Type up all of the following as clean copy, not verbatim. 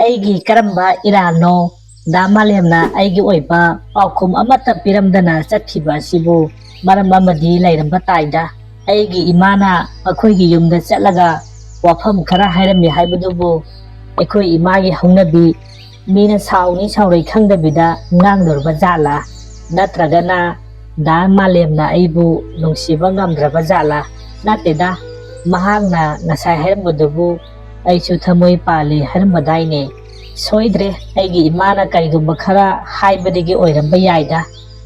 Aigi karamba irano da malemna aigi oiba paukum amata piramdana chatkiba sibu maram amadi lairamba taida aigi imana akoigi yumda chatlaga wafam khara hairami haibadubu ekoi imagi hongnabi mina sauni saurei khangdabida ngangdorba jala natragana da malemna aibu nungsiba ngamdraba jala nateda mahagna ngasai hairambadabu aichu thamoi pali hairambadaine soidre aigi imana karigumba khara haibadigi oiramba yaida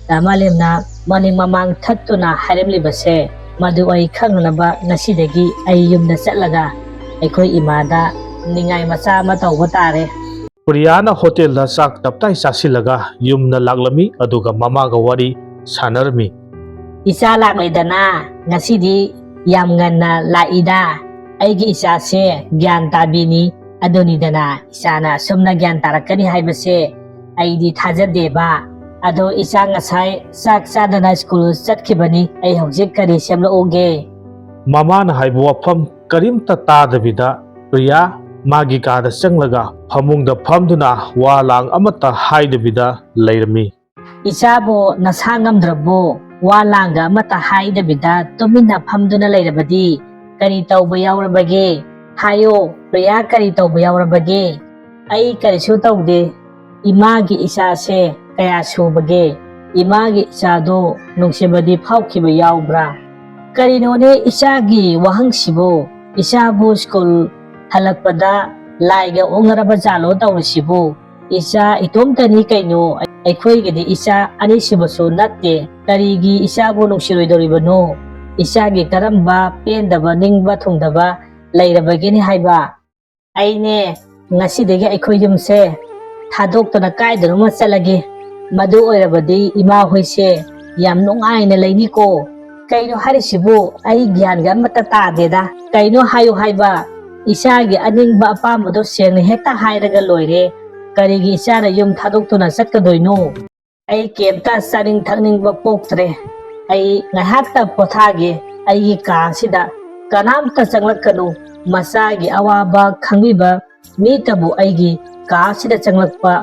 da malemna maning mamang thattuna hairamlibase madu ai khangnaba nasidagi ai yumda chatlaga aikoi imada ningai macha ma tawba tare Priyana hotel da sak taptai sasilaga yumna laglami aduga mamaga wari sanarmi isa lakledana ngasidi yam nganna laida aigi isa se gyan tabini adonidana isana sumna gyan tarakani haibase aidi thajadeba ado isa ngasai sak sadana school chatkibani ai hojik kari semloge mama na haibu wafam karimta tadabida Priya magi kada changlaga phamungda phamduna walang amata haidabida lairami isabo nasangamdrabo walanga amata haidabida tumina phamduna lairabadi kari tawba yawrabage hayo Priya kari tawba yawrabage ai karisu tawde imagi isa se kaya subage imagi isado nungsibadi phawkiba yawbra karinone isagi wahangsibo isabu school halakpada laiga ongaraba jalo tawrisibo isa itomtani kaino aikhoigidi isa anisibasu natte karigi isabu nungsiroidoribano isagi karamba pendaba ningba thungdaba lairabagini haiba aine ngasidegi aikhoyumse thadokna kaidruma chalage madu oirabadi ima hoise yam nungaina lainiko kaino harisibu ai gyanga mata tadeda kaino hayu haiba isagi aningba apamado sengna hekta hairaga loire karigi isara yum thadokna chatkadoino ai kemta saring thakningba poktre ai ngahakta pothage ai kaasida kanamta changlakanu masagi awaba khangbiba mitabu aigi kaasida changlakpa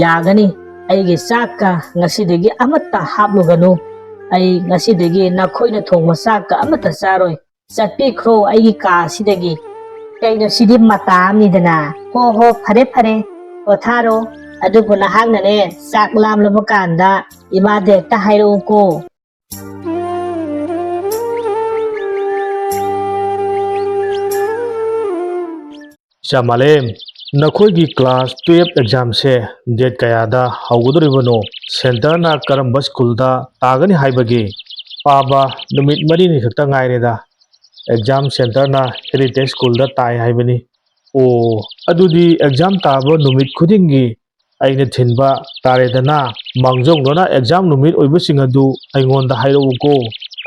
yagani aigi sakka ngasidegi amatta hapluganu ai ngasidegi nakhoina thongma sakka amatta charoi chatpikhro aigi kaasidegi kaino sidi matamnidana ho phare phare potharo adubu nahangnane sak lamlaba kanda imade ta hairo ko Shamalem nakhoigi class 12 exam se date kayada hawgudoribano center na karamba school da tagani haibage paba numit mari ni khakta ngaireda exam center na heritage school da tai haibani o adudi exam taba numit khudingi aina thinba taredana mangjongna exam numit oibusingadu aingonda hairo ko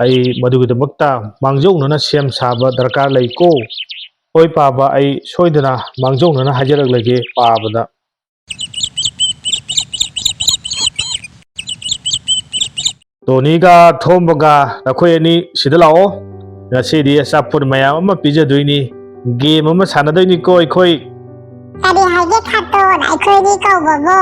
ai madugidmakta mangjongna sem saba darkar laiko Oi paba ai soidana mangjongna hajarak lage pabada Toniga thombaga nakhoi ani sidalao ngasidi sapur mayam ama pijadoini game ama sanadoini ko aikoi Tadi haige khaton aikoi ni kawbabo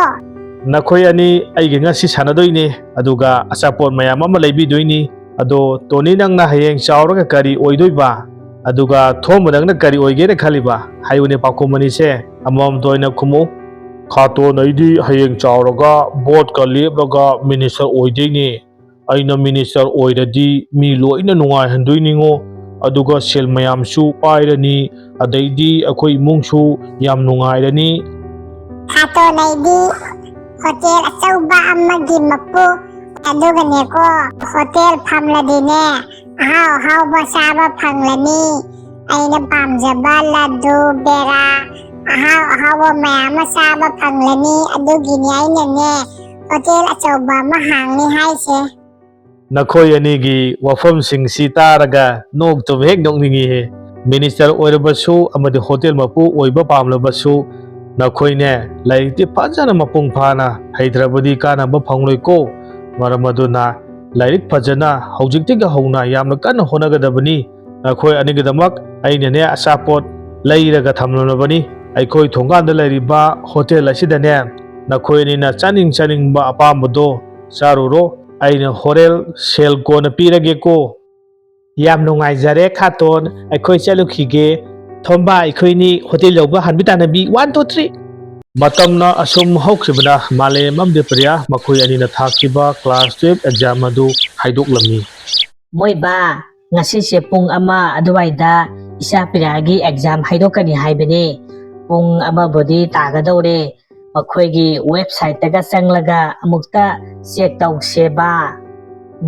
nakhoi ani aige ngasi sanadoini aduga asapor mayam ama leibidoini ado toni nangna hayeng chawraga kari oidoiba aduga thomudangna kari oigere khaliba hayune pakumani se amom toina khumu khato naidi hayeng chawraga board ka lebraga minister oideini aina minister oiradi mi loina nungai handoiningo aduga sel mayamsu pairani adaidi akoi mungsu yam nungairani khato naidi hotel achauba amagi mapu aduga neko hotel phamladine how basaba phanglani aina pamjaba ladu bera how mayama saba phanglani adugini aina ne hotel achauba ma hangni haise nakhoi anigi wafam sing sitaraga nok to hek nokningi he minister oirabasu amadi hotel mapu oiba pamlabasu nakhoi ne laiti phajana mapung phana haidrabadi kana ba phangloi ko maramaduna lairik phajana hojiktiga hona yamna kana honagadabani nakhoi anigidamak ainane asapot lairaga thamlonabani ꯑꯩꯈꯣꯏ ꯊꯣꯡꯒꯥꯟꯗ ꯂꯩꯔꯤꯕ hotel ꯑꯁꯤꯗꯅꯦ ꯅꯈꯣꯏ ꯑꯅꯤꯅ ꯆꯥꯅꯤꯡꯕ ꯑꯄꯥꯝꯕꯗꯣ ꯆꯥꯔꯨꯔꯣ ꯑꯩꯅ ꯍꯣꯔꯦꯟ ꯁꯦꯜ ꯀꯣꯟꯅ ꯄꯤꯔꯒꯦꯀꯣ ꯌꯥꯝ ꯅꯨꯡꯉꯥꯏꯖꯔꯦ ꯈꯥꯇꯣꯟ ꯑꯩꯈꯣꯏ ꯆꯠꯂꯨꯈꯤꯒꯦ ꯊꯣꯝꯕ ꯑꯩꯈꯣꯏꯅꯤ ꯍꯣꯇꯦꯜ ꯌꯧꯕ ꯍꯟꯕꯤ ꯇꯥꯟꯅꯕꯤ 1 2 3 ꯃꯇꯝꯅ ꯑꯁꯨꯝ ꯍꯧꯈꯤꯕꯅ ꯃꯥꯂꯦꯝ ꯑꯃꯗꯤ ꯄ꯭ꯔꯤꯌꯥ ꯃꯈꯣꯏ ꯑꯅꯤꯅ ꯊꯥꯈꯤꯕ ꯀ꯭ꯂꯥꯁ 12 ꯑꯦꯛꯖꯥꯝ ꯑꯗꯨ ꯍꯥꯏꯗꯣꯛꯂꯝꯃꯤ ꯃꯣꯏꯕ ꯉꯁꯤꯁꯦ ꯄꯨꯡ 1 ꯑꯗꯨꯋꯥꯏꯗ ꯏꯆꯥ ꯄꯤꯔꯥꯒꯤ ꯑꯦꯛꯖꯥꯝ ꯍꯥꯏꯗꯣꯛꯀꯅꯤ ꯍꯥꯏꯕꯅꯦ ꯄꯨꯡ 1ꯕꯨꯗꯤ ꯇꯥꯒꯗꯧꯔꯦ ꯃꯈꯣꯏꯒꯤ ꯋꯦꯕꯁꯥꯏꯠꯇꯒ ꯆꯪꯂꯒ ꯑꯃꯨꯛꯇ ꯆꯦꯛ ꯇꯧꯁꯦꯕ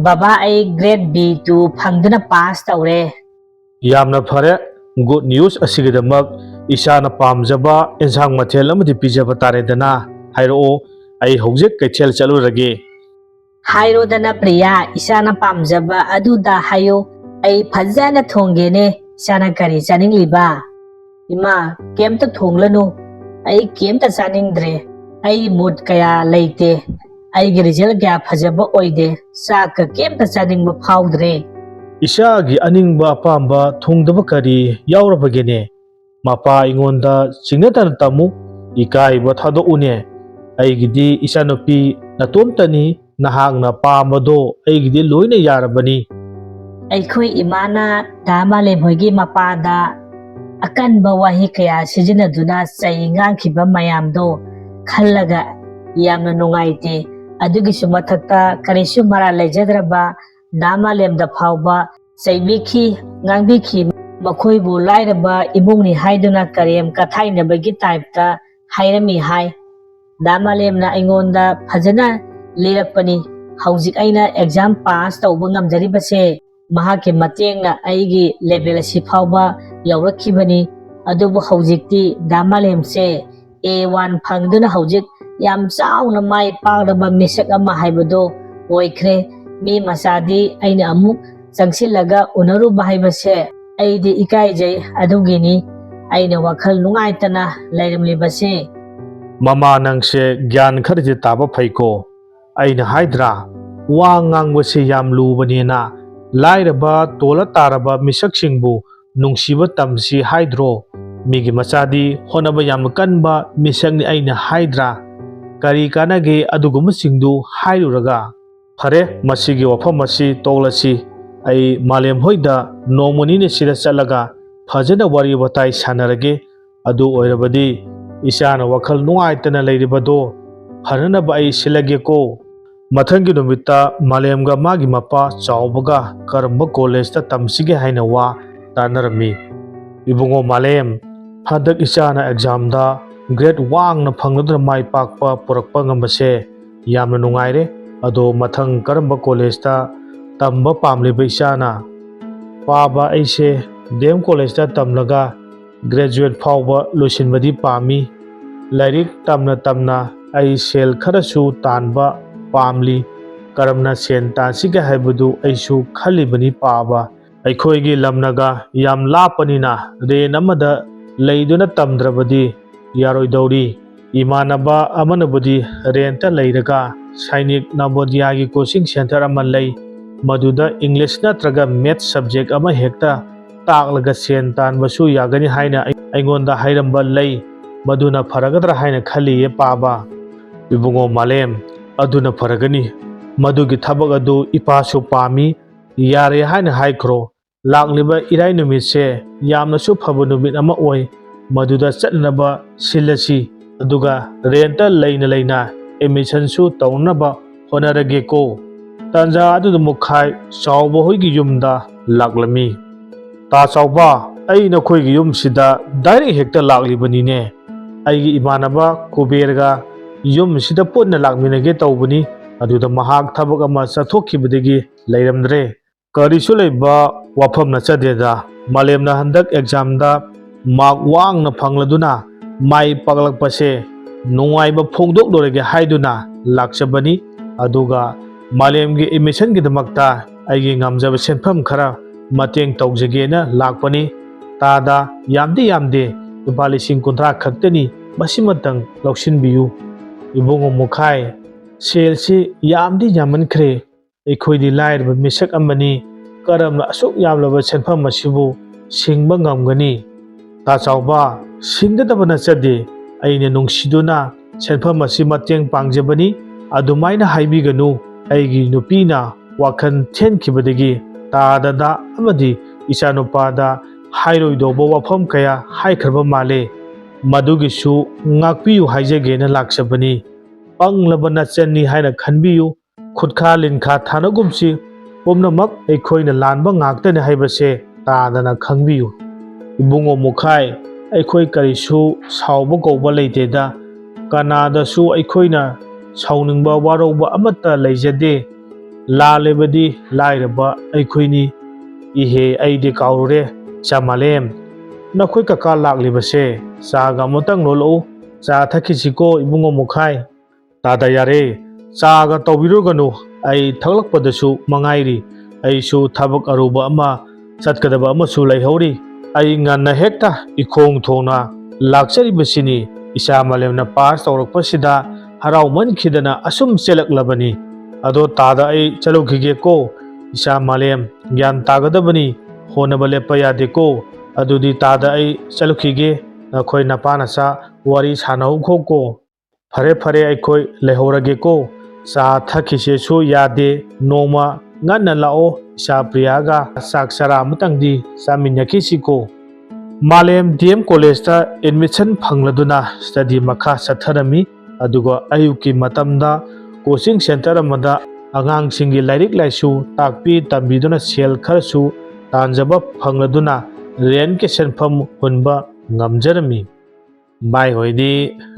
ꯕꯕꯥ ꯑꯩ ꯒ꯭ꯔꯦꯗ B2 ꯐꯪꯗꯨꯅ ꯄꯥꯁ ꯇꯧꯔꯦ ꯌꯥꯝꯅ ꯐꯔꯦ ꯒꯨꯗ ꯅ꯭ꯌꯨꯁ ꯑꯁꯤꯒꯤꯗꯃꯛ ꯏꯁꯥꯅ ꯄꯥꯝꯖꯕ ꯑꯦꯟꯁꯥꯡ ꯃꯊꯦꯜ ꯑꯃꯗꯤ ꯄꯤꯖꯕ ꯇꯥꯔꯦꯗꯅ ꯍꯥꯏꯔꯛꯑꯣ ꯑꯩ ꯍꯧꯖꯤꯛ ꯀꯩꯊꯦꯜ ꯆꯠꯂꯨꯔꯒꯦ ꯍꯥꯏꯔꯣꯗꯅ ꯄ꯭ꯔꯤꯌꯥ ꯏꯆꯥꯅ ꯄꯥꯝꯖꯕ ꯑꯗꯨꯗ ꯍꯥꯏꯌꯣ ꯑꯩ ꯐꯖꯅ ꯊꯣꯡꯒꯦꯅꯦ ꯏꯆꯥꯅ ꯀꯔꯤ ꯆꯥꯅꯤꯡꯂꯤꯕ इमा केमता थोंगलनु आई केमता चानिंग्रे आई मूड कया लेते आई गे रिजल्ट कया फजबा ओइदे चाक केमता चानिंगबा फाउद्रे इशागी अनिंगबा अपांबा थोंगदबा करी यावरबगेने मपा इंगोंदा चिंगतन तमु इकाइबा थादोउने अइगिदी इशानुपी नतोमतनी नहांगना पामदो अइगिदी लोइना यारबनी अइखोइ इमाना दामाले मोइगी मपादा अकनबा वाही कया सिजिनदुना चै ngang mayamdo खल्लगा यामना नुंगाइते अदुगिसु मथक्ता करिसु मरा लेजद्रबा दामालेमदा फावबा चैबिखी ngangbikhi मखोइबु लाइरबा इमुंगनि हाइदुना करेम कथाइनबगी टाइपता हाइरमी हाइ दामालेमना अइंगोंदा फजना लेरकपनी हौजिक अइना एग्जाम पास तौबा ngamjaribase महाके मतेंगना अइगी लेवल असि फावबा यौरखिबनी अदुबु हौजिकती दामालेमसे A1 फंगदुना हौजिक याम चाउना माइ पागदबा मिसक अमा हाइबदो ओइख्रे मी मसादी अइना अमुक चंगसिलगा उनरुबा हाइबसे अइदि इकाइजै अदुगिनी अइना वखल नुंगाइतना लैरमलिबसे ममा नंगसे ज्ञान खरजे ताबा फैको अइना हाइद्रा वा ngangbसे याम लुबनेना लाइरबा तोला तारबा मिसकसिंगबु नुंगसिबा तमसी हाइद्रो मिगी मचादी होनबा याम कनबा मिसकनि अइना हाइद्रा करी कानगे अदुगुम सिंगदु हाइरुरगा फरे मसिगी वफम मसि तोलसी अइ मालेम होइदा नोमनिने सिदा चलगा फजना वारी बताई सानरगे अदु ओइरबदी इशाना वखल नुआइतना लेरिबदो फरनबा अइ सिलगेको मथंगी नुमित्ता मालेमगा मागी मपा चावबगा करम्बा कॉलेजता तमसिगे हाइना वा तानरमी इबुंगो मालेम हदक इचाना एग्जामदा ग्रेड वांगना फंगदुना माइ पाकपा पुरकपा ngambase यामना नुंगाइरे अदो मथंग करम्बा कॉलेजता तंबा पामलिबा इचाना पाबा अइसे डेम कॉलेजता तमलगा ग्रेजुएट फावबा लोसिनबदी पामी लाइरिक तमना तमना अइ सेल खरसु तानबा पामली करमना सेन तासिगे हाइबदु अइसु खलिबनी पाबा अइखोइगी लमनगा याम लापनिना रेन अमदा लेइदुना तमद्रबदी यारोइदौरी इमानबा अमनबदी रेंटा लेइरगा सैनिक नवोदयागी कोचिंग सेंटर अमा लei मदुदा इंग्लिश नत्रगा मैथ सब्जेक्ट अमा हेक्ता ताकलगा सेन तानबसु यागनी हाइना अइंगोंदा हाइरंबा लei मदुना फरगदरा हाइना खलिये पाबा इबुंगो मालेम अदुना फरगनी मदुगी थबक अदु इपासु पामी यारे हाइना हाइख्रो लाक्लिबा इराइ नुमितसे यामनसु फबु नुमित अमा ओइ मदुदा चटनबा सिलसी अदुगा रेंटा लेना लेना एडमिशनसु तौनबा होनरगेको तंजा अदुद मुखाइ चावबा होइगी युमदा लाक्लमी ता चावबा अइ नखोइगी युमसिदा डाइरेक्ट हेक्ता लाक्लिबनीने अइगी इमानबा कुबेरगा युमसिदा पुन्ना लाक्मिनगे तौबनी अदुदा महाक थबक अमा चथोखिबदगी लैरमद्रे करिसु लेबा वाफम नचदेदा मालेमना हंदक एग्जामदा मार्क वांगना फंगलदुना माइ पगलकपसे नुंगाइबा फोंगदोकलोरगे हाइदुना लाक्चबनी अदुगा मालेमगी एडमिशन गिदमक्ता अइगी ngamjaba senfam खरा mateeng tawjagena lakpani tada yamde lupa 30 khaktani masimatang lausinbiyu ibungo mukhai selsi yamdi yamankhre ekhoi lairba misak amani karamna asuk yamlaba senfam masibu singba ngamgani ta chawba ꯁꯤꯡꯒꯗꯕ ꯅꯠꯆꯗꯦ ꯑꯩꯅ ꯅꯨꯡꯁꯤꯗꯨꯅ ꯁꯦꯟꯐꯝ ꯑꯁꯤ ꯃꯇꯦꯡ ꯄꯥꯡꯖꯕꯅꯤ ꯑꯗꯨꯃꯥꯏꯅ ꯍꯥꯏꯕꯤꯒꯅꯨ ꯑꯩꯒꯤ ꯅꯨꯄꯤꯅ ꯋꯥꯈꯜ ꯊꯦꯟꯈꯤꯕꯗꯒꯤ ꯇꯥꯗꯗ ꯑꯃꯗꯤ ꯏꯆꯥꯅꯨꯄꯥꯗ ꯍꯥꯏꯔꯣꯏꯗꯧꯕ ꯋꯥꯐꯝ ꯀꯌꯥ ꯍꯥꯏꯈ꯭ꯔꯕ ꯃꯥꯜꯂꯦ ꯃꯗꯨꯒꯤꯁꯨ ꯉꯥꯛꯄꯤꯌꯨ ꯍꯥꯏꯖꯒꯦꯅ ꯂꯥꯛꯆꯕꯅꯤ ꯄꯪꯂꯕ ꯅꯆꯟꯅꯤ ꯍꯥꯏꯅ ꯈꯟꯕꯤꯌꯨ ꯈꯨꯠꯈꯥ ꯂꯤꯟꯈꯥ ꯊꯥꯅꯒꯨꯝꯁꯤ ꯄꯨꯝꯅꯃꯛ ꯑꯩꯈꯣꯏꯅ ꯂꯥꯟꯕ ꯉꯥꯛꯇꯅꯤ ꯍꯥꯏꯕꯁꯦ ꯇꯥꯗꯅ ꯈꯪꯕꯤꯌꯨ ꯏꯕꯨꯡꯉꯣ ꯃꯨꯈꯥꯏ ꯑꯩꯈꯣꯏ ꯀꯔꯤꯁꯨ ꯁꯥꯎꯕ ꯀꯧꯕ ꯂꯩꯇꯦꯗ ꯀꯅꯥꯗꯁꯨ ꯑꯩꯈꯣꯏꯅ ꯁꯥꯎꯅꯤꯡꯕ ꯋꯥꯔꯧꯕ ꯑꯃꯠꯇ ꯂꯩꯖꯗꯦ ꯂꯥꯜꯂꯤꯕꯗꯤ ꯂꯥꯏꯔꯕ ꯑꯩꯈꯣꯏꯅꯤ ꯏꯍꯦ ꯑꯩꯗꯤ ꯀꯥꯎꯔꯨꯔꯦ ꯆꯥꯃꯥꯂꯦꯝ ꯅꯈꯣꯏ ꯀꯀꯥ ꯂꯥꯛꯂꯤꯕꯁꯦ ꯆꯥꯒ ꯑꯃꯇꯪ ꯂꯣꯜꯂꯛꯎ ꯆꯥ ꯊꯛꯈꯤꯁꯤꯀꯣ ꯏꯕꯨꯡꯉꯣ ꯃꯨꯈꯥꯏ ꯇꯥꯗ ꯌꯥꯔꯦ ꯆꯥꯒ ꯇꯧꯕꯤꯔꯨꯒꯅꯨ ꯑꯩ ꯊꯛꯂꯛꯄꯗꯁꯨ ꯃꯉꯥꯏꯔꯤ ꯑꯩꯁꯨ ꯊꯕꯛ ꯑꯔꯨꯕ ꯑꯃ ꯆꯠꯀꯗꯕ ꯑꯃꯁꯨ ꯂꯩꯍꯧꯔꯤ ꯑꯩ ꯉꯟꯅ ꯍꯦꯛꯇ ꯏꯈꯣꯡ ꯊꯣꯡꯅ ꯂꯥꯛꯆꯔꯤꯕꯁꯤꯅꯤ ꯏꯆꯥ ꯃꯥꯂꯦꯝꯅ ꯄꯥꯁ ꯇꯧꯔꯛꯄꯁꯤꯗ ꯍꯔꯥꯎꯃꯟꯈꯤꯗꯅ ꯑꯁꯨꯝ ꯆꯦꯜꯂꯛꯂꯕꯅꯤ ꯑꯗꯣ ꯇꯥꯗ ꯑꯩ ꯆꯠꯂꯨꯈꯤꯒꯦꯀꯣ ꯏꯆꯥ ꯃꯥꯂꯦꯝ ꯒ꯭ꯌꯥꯟ ꯇꯥꯒꯗꯕꯅꯤ ꯍꯣꯠꯅꯕ ꯂꯦꯞꯄ ꯌꯥꯗꯦꯀꯣ ꯑꯗꯨꯗꯤ ꯇꯥꯗ ꯑꯩ ꯆꯠꯂꯨꯈꯤꯒꯦ ꯅꯈꯣꯏ ꯅꯄꯥ ꯅꯆꯥ ꯋꯥꯔꯤ ꯁꯥꯟꯅꯍꯧꯈꯣꯀꯣ ꯐꯔꯦ ꯐꯔꯦ ꯑꯩꯈꯣꯏ ꯂꯩꯍꯧꯔꯒꯦꯀꯣ ꯆꯥ ꯊꯛꯈꯤꯁꯦꯁꯨ ꯌꯥꯗꯦ ꯅꯣꯡꯃ ꯉꯟꯅ ꯂꯥꯛꯑꯣ ꯏꯆꯥ ꯄ꯭ꯔꯤꯌꯥꯒ ꯆꯥꯛ ꯆꯔꯥ ꯑꯃꯇꯪꯗꯤ ꯆꯥꯃꯤꯟꯅꯈꯤꯁꯤꯀꯣ ꯃꯥꯂꯦꯝ ꯗꯤ ꯑꯦꯝ ꯀꯣꯂꯦꯖꯇ ꯑꯦꯗꯃꯤꯁꯟ ꯐꯪꯂꯗꯨꯅ ꯁ꯭ꯇꯗꯤ ꯃꯈꯥ ꯆꯠꯊꯔꯝꯃꯤ ꯑꯗꯨꯒ ꯑꯌꯨꯛꯀꯤ ꯃꯇꯝꯗ ꯀꯣꯆꯤꯡ ꯁꯦꯟꯇꯔ ꯑꯃꯗ ꯑꯉꯥꯡꯁꯤꯡꯒꯤ ꯂꯥꯏꯔꯤꯛ ꯂꯥꯏꯁꯨ ꯇꯥꯛꯄꯤ ꯇꯝꯕꯤꯗꯨꯅ ꯁꯦꯜ ꯈꯔꯁꯨ ꯇꯥꯟꯖꯕ ꯐꯪꯂꯗꯨꯅ ꯔꯦꯟꯠꯀꯤ ꯁꯦꯟꯐꯝ ꯍꯨꯟꯕ ꯉꯝꯖꯔꯝꯃꯤ ꯚꯥꯏ ꯍꯣꯏꯗꯤ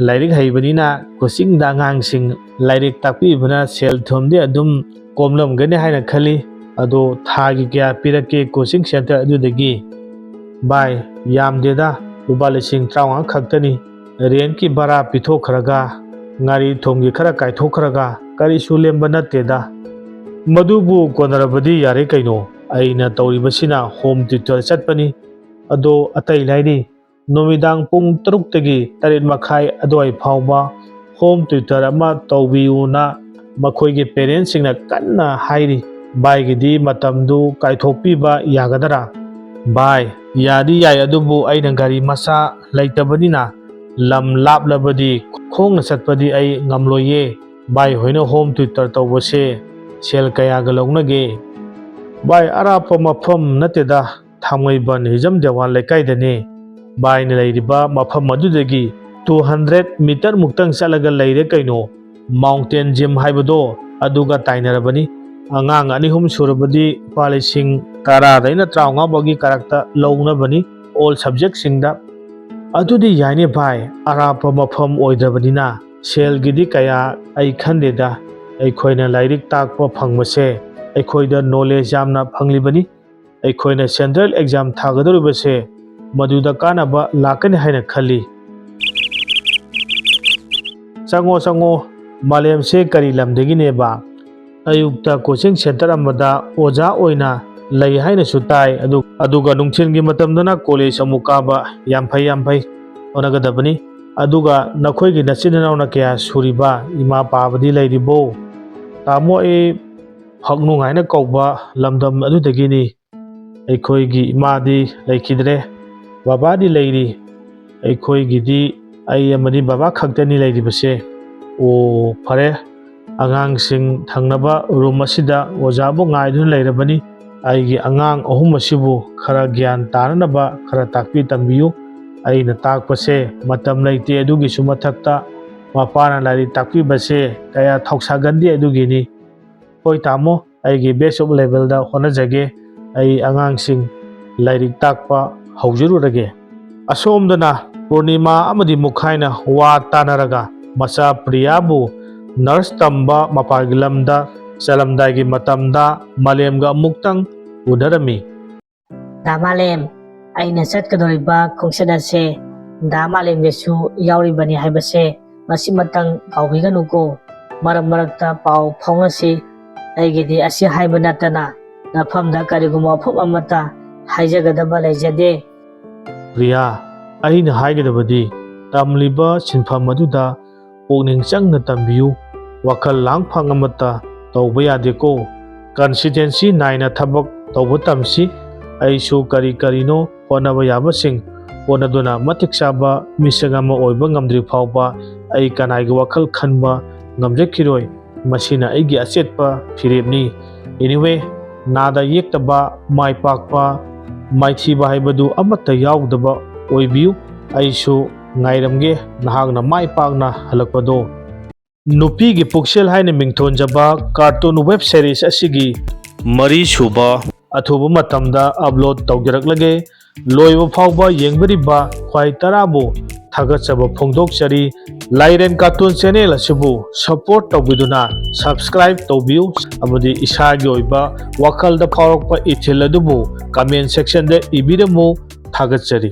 ꯂꯥꯏꯔꯤꯛ ꯍꯩꯕꯅꯤꯅ ꯀꯣꯆꯤꯡꯗ ꯑꯉꯥꯡꯁꯤꯡ ꯂꯥꯏꯔꯤꯛ ꯇꯥꯛꯄꯤꯕꯅ ꯁꯦꯜ ꯊꯨꯝꯗꯤ ꯑꯗꯨꯝ ꯀꯣꯝꯂꯝꯒꯅꯤ ꯍꯥꯏꯅ ꯈꯜꯂꯤ ꯑꯗꯣ ꯊꯥꯒꯤ ꯀꯌꯥ ꯄꯤꯔꯛꯀꯦ ꯀꯣꯆꯤꯡ ꯁꯦꯟꯇꯔ ꯑꯗꯨꯗꯒꯤ ꯚꯥꯏ ꯌꯥꯝꯗꯦꯗ ꯂꯨꯄꯥ 50,000 ꯈꯛꯇꯅꯤ ꯔꯦꯟꯠꯀꯤ ꯚꯔꯥ ꯄꯤꯊꯣꯛꯈ꯭ꯔꯒ ꯉꯥꯔꯤ ꯊꯨꯝꯒꯤ ꯈꯔ ꯀꯥꯏꯊꯣꯛꯈ꯭ꯔꯒ ꯀꯔꯤꯁꯨ ꯂꯦꯝꯕ ꯅꯠꯇꯦꯗ ꯃꯗꯨꯕꯨ ꯀꯣꯟꯅꯔꯕꯗꯤ ꯌꯥꯔꯦ ꯀꯩꯅꯣ ꯑꯩꯅ ꯇꯧꯔꯤꯕꯁꯤꯅ ꯍꯣꯝ ꯇ꯭ꯌꯨꯇꯔ ꯆꯠꯄꯅꯤ ꯑꯗꯣ ꯑꯇꯩ ꯂꯥꯏꯔꯤ ꯅꯨꯃꯤꯗꯥꯡ ꯄꯨꯡ 6ꯇꯒꯤ 8:30 ꯑꯗꯨꯋꯥꯏ ꯐꯥꯎꯕ ꯍꯣꯝ ꯇ꯭ꯌꯨꯇꯔ ꯑꯃ ꯇꯧꯕꯤꯌꯨꯅ ꯃꯈꯣꯏꯒꯤ ꯄꯦꯔꯦꯟꯠꯁꯤꯡꯅ ꯀꯟꯅ ꯍꯥꯏꯔꯤ ꯚꯥꯏꯒꯤꯗꯤ ꯃꯇꯝꯗꯨ ꯀꯥꯏꯊꯣꯛꯄꯤꯕ ꯌꯥꯒꯗꯔꯥ ꯚꯥꯏ ꯌꯥꯗꯤ ꯌꯥꯏ ꯑꯗꯨꯕꯨ ꯑꯩꯅ ꯒꯥꯔꯤ ꯃꯆꯥ ꯂꯩꯇꯕꯅꯤꯅ ꯂꯝ ꯂꯥꯞꯂꯕꯗꯤ ꯈꯣꯡꯅ ꯆꯠꯄꯗꯤ ꯑꯩ ꯉꯝꯂꯣꯏꯌꯦ ꯚꯥꯏ ꯍꯣꯏꯅ ꯍꯣꯝ ꯇ꯭ꯌꯨꯇꯔ ꯇꯧꯕꯁꯦ ꯁꯦꯜ ꯀꯌꯥꯒ ꯂꯧꯅꯒꯦ ꯚꯥꯏ ꯑꯔꯥꯞꯄ ꯃꯐꯝ ꯅꯠꯇꯦꯗ ꯊꯥꯡꯃꯩꯕꯟ ꯍꯤꯖꯝ ꯗꯦꯋꯥꯟ ꯂꯩꯀꯥꯏꯗꯅꯤ ꯚꯥꯏꯅ ꯂꯩꯔꯤꯕ ꯃꯐꯝ ꯑꯗꯨꯗꯒꯤ 200 ꯃꯤꯇꯔ ꯃꯨꯛꯇꯪ ꯆꯠꯂꯒ ꯂꯩꯔꯦ ꯀꯩꯅꯣ ꯃꯥꯎꯟꯇꯦꯟ ꯖꯤꯝ ꯍꯥꯏꯕꯗꯣ ꯑꯗꯨꯒ ꯇꯥꯏꯅꯔꯕꯅꯤ ꯑꯉꯥꯡ 2-3 ꯁꯨꯔꯕꯗꯤ ꯂꯨꯄꯥ 10,000 ꯐꯥꯎꯒꯤ ꯀꯔꯛꯇ ꯂꯧꯅꯕꯅꯤ ꯑꯣꯜ ꯁꯕꯖꯦꯛꯁꯤꯡꯗ ꯑꯗꯨꯗꯤ ꯌꯥꯏꯅꯦ ꯚꯥꯏ ꯑꯔꯥꯞꯄ ꯃꯐꯝ ꯑꯣꯏꯗ꯭ꯔꯕꯅꯤꯅ ꯁꯦꯜꯒꯤꯗꯤ ꯀꯌꯥ ꯑꯩ ꯈꯟꯗꯦꯗ ꯑꯩꯈꯣꯏꯅ ꯂꯥꯏꯔꯤꯛ ꯇꯥꯛꯄ ꯐꯪꯕꯁꯦ ꯑꯩꯈꯣꯏꯗ ꯅꯣꯂꯦꯖ ꯌꯥꯝꯅ ꯐꯪꯂꯤꯕꯅꯤ ꯑꯩꯈꯣꯏꯅ ꯁꯦꯟꯇ꯭ꯔꯦꯜ ꯑꯦꯛꯖꯥꯝ ꯊꯥꯒꯗꯧꯔꯤꯕꯁꯦ ꯃꯗꯨꯗ ꯀꯥꯟꯅꯕ ꯂꯥꯛꯀꯅꯤ ꯍꯥꯏꯅ ꯈꯜꯂꯤ ꯆꯪꯉꯣ ꯃꯥꯂꯦꯝꯁꯦ ꯀꯔꯤ ꯂꯝꯗꯒꯤꯅꯦꯕ ꯑꯌꯨꯛꯇ ꯀꯣꯆꯤꯡ ꯁꯦꯟꯇꯔ ꯑꯃꯗ ꯑꯣꯖꯥ ꯑꯣꯏꯅ ꯂꯩ ꯍꯥꯏꯅꯁꯨ ꯇꯥꯏ ꯑꯗꯨꯒ ꯅꯨꯡꯊꯤꯜꯒꯤ ꯃꯇꯝꯗꯅ ꯀꯣꯂꯦꯖ ꯑꯃꯨꯛ ꯀꯥꯕ ꯌꯥꯝ ꯐꯩ ꯍꯣꯠꯅꯒꯗꯕꯅꯤ ꯑꯗꯨꯒ ꯅꯈꯣꯏꯒꯤ ꯅꯆꯤꯟ ꯅꯅꯥꯎꯅ ꯀꯌా ꯁꯨꯔꯤꯕ ꯏꯃꯥ ꯄꯥꯕꯗꯤ ꯂꯩꯔꯤꯕꯣ ꯇꯥꯃꯣ ꯑꯩ ꯐꯛꯅꯨꯡ ꯍꯥꯏꯅ ꯀꯧꯕ ꯂꯝꯗꯝ ꯑꯗꯨꯗꯒꯤꯅꯤ ꯑꯩꯈꯣꯏꯒꯤ ꯏꯃꯥꯗꯤ ꯂꯩꯈꯤꯗ꯭ꯔꯦ ꯕꯕꯥꯗꯤ ꯂꯩꯔꯤ ꯑꯩꯈꯣꯏꯒꯤꯗꯤ ꯑꯩ ꯑꯃꯗꯤ ꯕꯕꯥ ꯈꯛꯇꯅꯤ ꯂꯩꯔꯤꯕꯁꯦ ꯑꯣ ꯐꯔꯦ ꯑꯉꯥꯡꯁꯤꯡ ꯊꯪꯅꯕ ꯔꯨꯝ ꯑꯁꯤꯗ ꯑꯣꯖꯥꯕꯨ ꯉꯥꯏꯗꯨꯅ ꯂꯩꯔꯕꯅꯤ ꯑꯩꯒꯤ ꯑꯉꯥꯡ 3 ꯑꯁꯤꯕꯨ ꯈꯔ ꯒ꯭ꯌꯥꯟ ꯇꯥꯅꯅꯕꯈꯔ ꯇꯥꯛꯄꯤ ꯇꯝꯕꯤꯌꯨ ꯑꯩꯅ ꯇꯥꯛꯄꯁꯦ ꯃꯇꯝ ꯂꯩꯇꯦ ꯑꯗꯨꯒꯤꯁꯨ ꯃꯊꯛꯇ ꯃꯄꯥꯅ ꯂꯥꯏꯔꯤꯛ ꯇꯥꯛꯄꯤꯕꯁꯦ ꯀꯌꯥ ꯊꯧꯁꯥꯒꯟꯗꯦ ꯑꯗꯨꯒꯤꯅꯤ ꯍꯣꯏ ꯇꯥꯃꯣ ꯑꯩꯒꯤ ꯕꯦꯁ ꯑꯣꯐ ꯂꯦꯚꯦꯜꯗ ꯍꯣꯠꯅꯖꯒꯦ ꯑꯩ ꯑꯉꯥꯡꯁꯤꯡ ꯂꯥꯏꯔꯤꯛ ꯇꯥꯛꯄ ꯍꯧꯖꯔꯨꯔꯒꯦ ꯑꯁꯣꯝꯗꯅ ꯄꯨꯔꯅꯤꯃꯥ ꯑꯃꯗꯤ ꯃꯨꯈꯥꯏꯅ ꯋꯥ ꯇꯥꯅꯔꯒ ꯃꯆꯥ ꯄ꯭ꯔꯤꯌꯥꯕꯨ ꯅꯔꯁ ꯇꯝꯕ ꯃꯄꯥꯟꯒꯤ ꯂꯝꯗ ꯆꯠꯂꯝꯗꯥꯏꯒꯤ ꯃꯇꯝꯗ ꯃꯥꯂꯦꯝꯒ ꯑꯃꯨꯛꯇꯪ ꯎꯅꯔꯝꯃꯤ ꯗꯥ ꯃꯥꯂꯦꯝ ꯑꯩꯅ ꯆꯠꯀꯗꯧꯔꯤꯕ ꯈꯣꯡꯆꯠ ꯑꯁꯦ ꯗꯥ ꯃꯥꯂꯦꯝꯒꯁꯨ ꯌꯥꯎꯔꯤꯕꯅꯤ ꯍꯥꯏꯕꯁꯦ ꯃꯁꯤꯃꯇꯪ ꯀꯥꯎꯕꯤꯒꯅꯨꯀꯣ ꯃꯔꯛꯇ ꯄꯥꯎ ꯐꯥꯎꯅꯁꯤ ꯑꯩꯒꯤꯗꯤ ꯑꯁꯤ ꯍꯥꯏꯕ ꯅꯠꯇꯅ ꯃꯐꯝꯗ ꯀꯔꯤꯒꯨꯝꯕ ꯋꯥꯐꯝ ꯑꯃꯠꯇ ꯍꯥꯏꯖꯒꯗꯕ ꯂꯩꯖꯗꯦ ꯄ꯭ꯔꯤꯌꯥ ꯑꯩꯅ ꯍꯥꯏꯒꯗꯕꯗꯤ ꯇꯝꯂꯤꯕ ꯁꯤꯟꯐꯝ ꯑꯗꯨꯗ ꯄꯨꯛꯅꯤꯡ ꯆꯪꯅ ꯇꯝꯕꯤꯌꯨ ꯋꯥꯈꯜ ꯂꯥꯡꯐꯥꯡ ꯑꯃꯠꯇ ꯇꯧꯕ ꯌꯥꯗꯦꯀꯣ ꯀꯟꯁꯤꯁꯇꯦꯟꯁꯤ ꯅꯥꯏꯅ ꯊꯕꯛ ꯇꯧꯕ ꯇꯝꯁꯤ ꯑꯩꯁꯨ ꯀꯔꯤꯅꯣ ꯍꯣꯠꯅꯕ ꯌꯥꯕꯁꯤꯡ ꯍꯣꯠꯅꯗꯨꯅ ꯃꯇꯤꯛ ꯆꯥꯕ ꯃꯤꯁꯛ ꯑꯃ ꯑꯣꯏꯕ ꯉꯝꯗ꯭ꯔꯤ ꯐꯥꯎꯕ ꯑꯩ ꯀꯅꯥꯒꯤ ꯋꯥꯈꯜ ꯈꯟꯕ ꯉꯝꯖꯈꯤꯔꯣꯏ, ꯃꯁꯤꯅ ꯑꯩꯒꯤ ꯑꯆꯦꯠꯄ ꯐꯤꯔꯦꯞꯅꯤ꯫ ꯑꯦꯅꯤꯋꯦ, ꯅꯥꯗ ꯌꯦꯛꯇꯕ, ꯃꯥꯏ ꯄꯥꯛꯄ, ꯃꯥꯏꯊꯤꯕ ꯍꯥꯏꯕꯗꯨ ꯑꯃꯠꯇ ꯌꯥꯎꯗꯕ ꯑꯣꯏꯕꯤꯌꯨ꯫ ꯑꯩꯁꯨ ꯉꯥꯏꯔꯝꯒꯦ ꯅꯍꯥꯛꯅ ꯃꯥꯏ ꯄꯥꯛꯅ ꯍꯜꯂꯛꯄꯗꯣ꯫ ꯅꯨꯄꯤꯒꯤ ꯄꯨꯛꯆꯦꯜ ꯍꯥꯏꯅ ꯃꯤꯡꯊꯣꯟꯖꯕ ꯀꯥꯔꯇꯨꯟ ꯋꯦꯕ ꯁꯦꯔꯤꯁ ꯑꯁꯤꯒꯤ ꯃꯔꯤꯁꯨꯕ ꯑꯊꯨꯕ ꯃꯇꯝꯗ ꯑꯞꯂꯣꯗ ꯇꯧꯖꯔꯛꯂꯒꯦ꯫ ꯂꯣꯏꯕ ꯐꯥꯎꯕ ꯌꯦꯡꯕꯤꯔꯤꯕ ꯈ꯭ꯋꯥꯏ ꯇꯔꯥꯕꯨ ꯊꯥꯒꯠꯆꯕ ꯐꯣꯡꯗꯣꯛꯆꯔꯤ꯫ ꯂꯥꯏꯔꯦꯟ ꯀꯥꯔꯇꯨꯟ ꯆꯦꯅꯦꯜ ꯑꯁꯤꯕꯨ ꯁꯄꯣꯔꯠ ꯇꯧꯕꯤꯗꯨꯅ ꯁꯕꯁꯀ꯭ꯔꯥꯏꯕ ꯇꯧꯕꯤꯌꯨ ꯑꯃꯗꯤ ꯏꯁꯥꯒꯤ ꯑꯣꯏꯕ ꯋꯥꯈꯜꯗ ꯐꯥꯎꯔꯛꯄ ꯏꯊꯤꯜ ꯑꯗꯨꯕꯨ ꯀꯃꯦꯟ ꯁꯦꯛꯁꯟꯗ ꯏꯕꯤꯔꯝꯃꯨ꯫ ꯊꯥꯒꯠꯆꯔꯤ꯫